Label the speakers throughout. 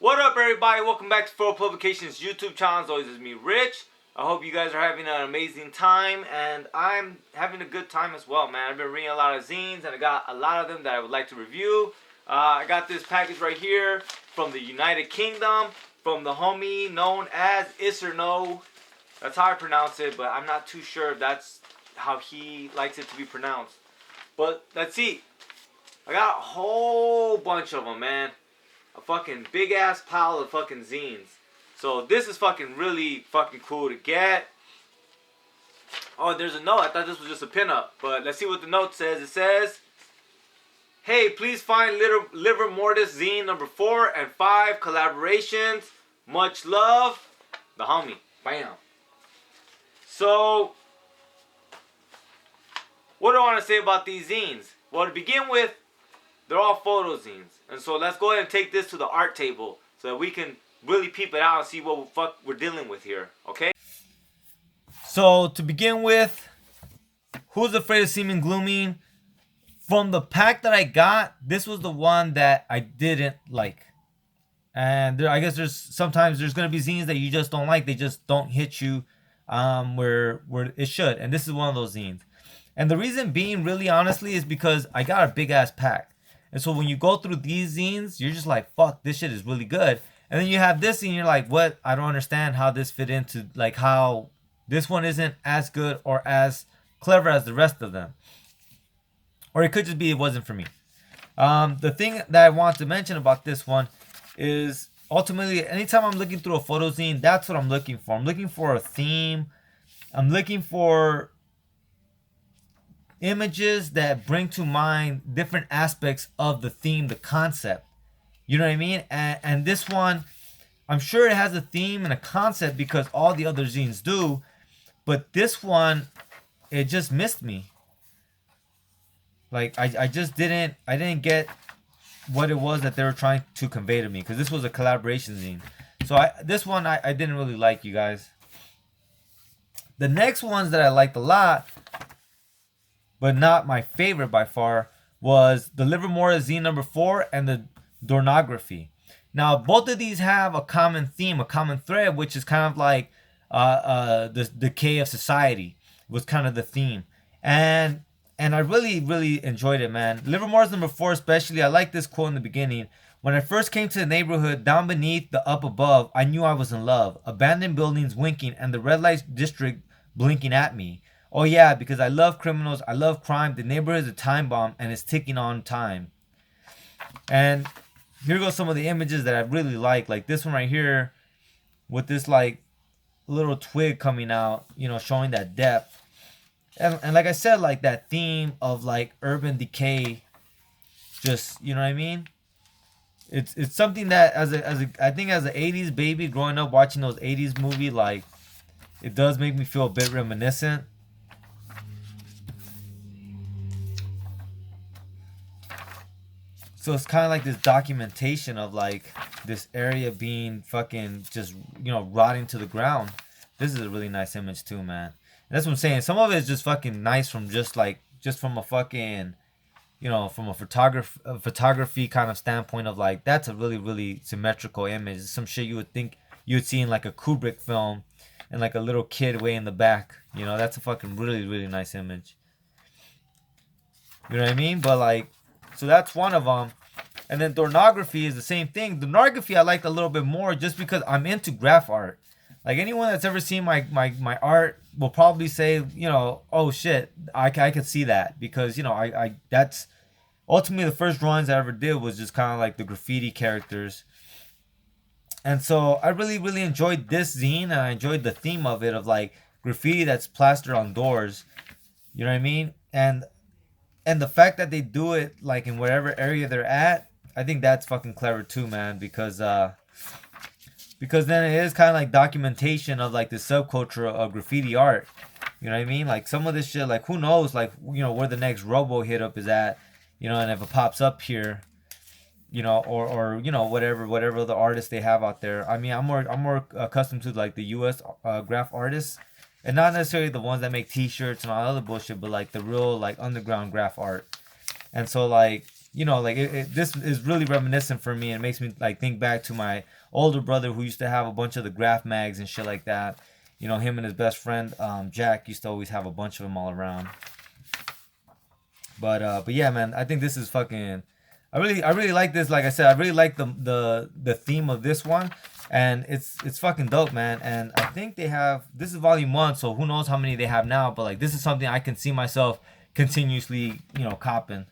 Speaker 1: What up, everybody? Welcome back to Furrow Publications YouTube channel. As always, it's me, Rich. I hope you guys are having an amazing time, and I'm having a good time as well, man. I've been reading a lot of zines, and I got a lot of them that I would like to review. I got this package right here from the United Kingdom, from the homie known as Iesorno. That's how I pronounce it, but I'm not too sure if that's how he likes it to be pronounced. But let's see. I got a whole bunch of them, man. A fucking big ass pile of fucking zines. So this is fucking really fucking cool to get. Oh, there's a note. I thought this was just a pinup, but let's see what the note says. It says, "Hey, please find Livor Mortis Zine number 4 and 5 collaborations. Much love, the homie." Bam. So, what do I want to say about these zines? Well, to begin with, they're all photo zines. And so let's go ahead and take this to the art table so that we can really peep it out and see what the fuck we're dealing with here, okay? So to begin with, Who's Afraid of Seeming Gloomy? From the pack that I got, this was the one that I didn't like. And I guess sometimes there's going to be zines that you just don't like. They just don't hit you where it should. And this is one of those zines. And the reason being, really honestly, is because I got a big ass pack. And so when you go through these zines, you're just like, fuck, this shit is really good. And then you have this and you're like, what? I don't understand how this fit into, like, how this one isn't as good or as clever as the rest of them. Or it could just be it wasn't for me. The thing that I want to mention about this one is ultimately, anytime I'm looking through a photo zine, that's what I'm looking for. I'm looking for a theme. I'm looking for images that bring to mind different aspects of the theme, the concept. You know what I mean? And this one, I'm sure it has a theme and a concept because all the other zines do. But this one, it just missed me. Like, I didn't get what it was that they were trying to convey to me. Because this was a collaboration zine. So this one, I didn't really like, you guys. The next ones that I liked a lot, but not my favorite by far, was the Livor Mortis Zine number 4 and the Dornography. Now, both of these have a common theme, a common thread, which is kind of like the decay of society was kind of the theme. And I really, really enjoyed it, man. Livor Mortis number 4 especially, I like this quote in the beginning. "When I first came to the neighborhood, down beneath the up above, I knew I was in love. Abandoned buildings winking and the red light district blinking at me. Oh yeah, because I love criminals, I love crime. The neighborhood is a time bomb and it's ticking on time." And here goes some of the images that I really like this one right here with this like little twig coming out, you know, showing that depth. And like I said, like that theme of like urban decay, just, you know what I mean? It's something that I think as an 80s baby growing up watching those 80s movies, like it does make me feel a bit reminiscent. So it's kind of like this documentation of like this area being fucking just, you know, rotting to the ground. This is a really nice image too, man. And that's what I'm saying. Some of it is just fucking nice from just from a fucking, you know, from a photography kind of standpoint of like, that's a really, really symmetrical image. It's some shit you would think you would see in like a Kubrick film and like a little kid way in the back. You know, that's a fucking really, really nice image. You know what I mean? But like, so that's one of them. And then Dornography is the same thing. Dornography I liked a little bit more just because I'm into graph art. Like anyone that's ever seen my art will probably say, you know, oh shit, I could see that. Because, you know, I that's ultimately the first drawings I ever did was just kind of like the graffiti characters. And so I really, really enjoyed this zine, and I enjoyed the theme of it of like graffiti that's plastered on doors. You know what I mean? And the fact that they do it like in whatever area they're at, I think that's fucking clever too, man. Because then it is kind of like documentation of like the subculture of graffiti art. You know what I mean? Like some of this shit, like who knows, like, you know, where the next robo hit up is at, you know, and if it pops up here, you know, or you know, whatever the artists they have out there. I mean, I'm more accustomed to like the US graph artists. And not necessarily the ones that make t-shirts and all other bullshit, but like the real like underground graph art. And so like you know, like this is really reminiscent for me, and it makes me like think back to my older brother who used to have a bunch of the graph mags and shit like that. You know, him and his best friend Jack used to always have a bunch of them all around. But yeah, man, I think this is fucking. I really like this. Like I said, I really like the theme of this one, and it's fucking dope, man. And I think they have, this is volume 1, so who knows how many they have now. But like, this is something I can see myself continuously, you know, copping.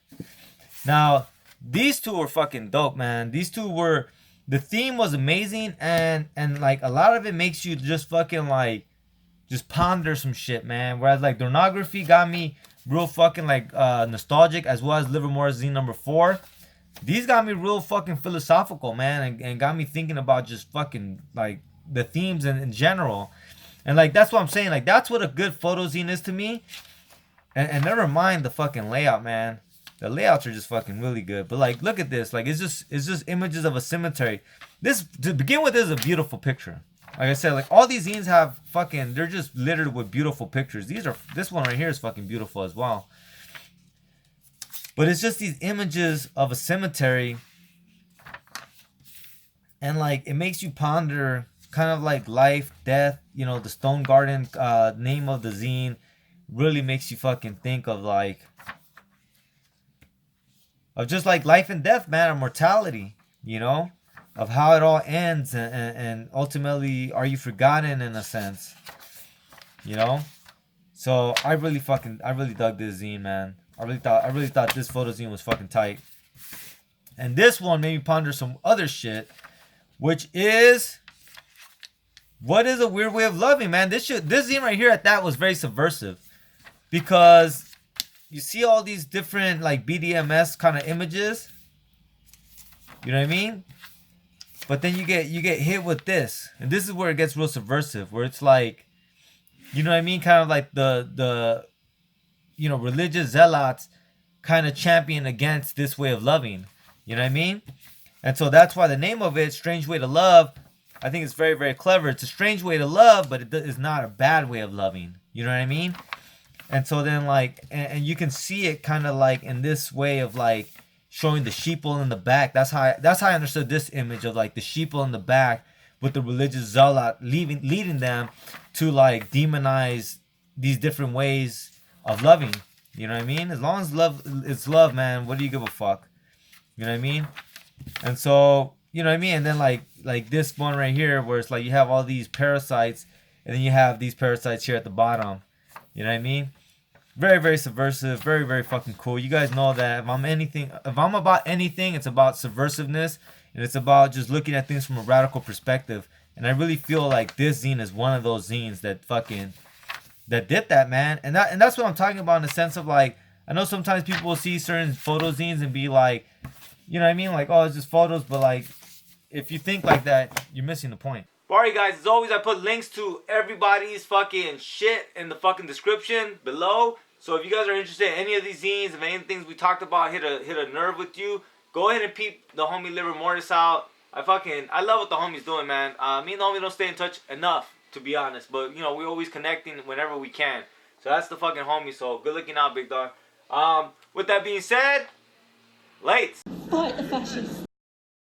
Speaker 1: Now, these two were fucking dope, man. These two were, the theme was amazing, and like a lot of it makes you just fucking like just ponder some shit, man. Whereas like Dornography got me real fucking like nostalgic, as well as Livor Mortis Zine number 4. These got me real fucking philosophical, man, and got me thinking about just fucking like the themes in general. And like that's what I'm saying, like that's what a good photo zine is to me. And never mind the fucking layout, man. The layouts are just fucking really good. But like, look at this. Like, it's just images of a cemetery. This, to begin with, is a beautiful picture. Like I said, like all these zines have fucking, they're just littered with beautiful pictures. This one right here is fucking beautiful as well. But it's just these images of a cemetery, and like it makes you ponder kind of like life, death. You know, the Stone Garden name of the zine really makes you fucking think of like, of just like life and death, man, or mortality, you know, of how it all ends, and ultimately, are you forgotten in a sense, you know? So I really dug this zine, man. I really thought this photo zine was fucking tight. And this one made me ponder some other shit, which is, what is a weird way of loving, man? This zine right here at that was very subversive, because you see all these different like BDMS kind of images, you know what I mean? But then you get hit with this, and this is where it gets real subversive, where it's like, you know what I mean, kind of like the you know, religious zealots kind of champion against this way of loving, you know what I mean? And so that's why the name of it, Strange Way to Love, I think it's very, very clever. It's a strange way to love, but it is not a bad way of loving, you know what I mean? And so then like, and you can see it kind of like in this way of like showing the sheeple in the back. That's how I understood this image of like the sheeple in the back with the religious zealot leading them to like demonize these different ways of loving. You know what I mean? As long as love is love, man, what do you give a fuck? You know what I mean? And so, you know what I mean? And then like this one right here, where it's like you have all these parasites, and then you have these parasites here at the bottom. You know what I mean? Very, very subversive, very, very fucking cool. You guys know that if I'm about anything, it's about subversiveness, and it's about just looking at things from a radical perspective. And I really feel like this zine is one of those zines that did that, man. And that's what I'm talking about, in the sense of like, I know sometimes people will see certain photo zines and be like, you know what I mean? Like, oh, it's just photos, but like, if you think like that, you're missing the point. Alright guys, as always, I put links to everybody's fucking shit in the fucking description below. So if you guys are interested in any of these zines, if any of the things we talked about hit a nerve with you, go ahead and peep the homie Livor Mortis out. I love what the homie's doing, man. Me and the homie don't stay in touch enough, to be honest. But, you know, we're always connecting whenever we can. So that's the fucking homie. So good looking out, big dog. With that being said, late.
Speaker 2: Fight the fascists.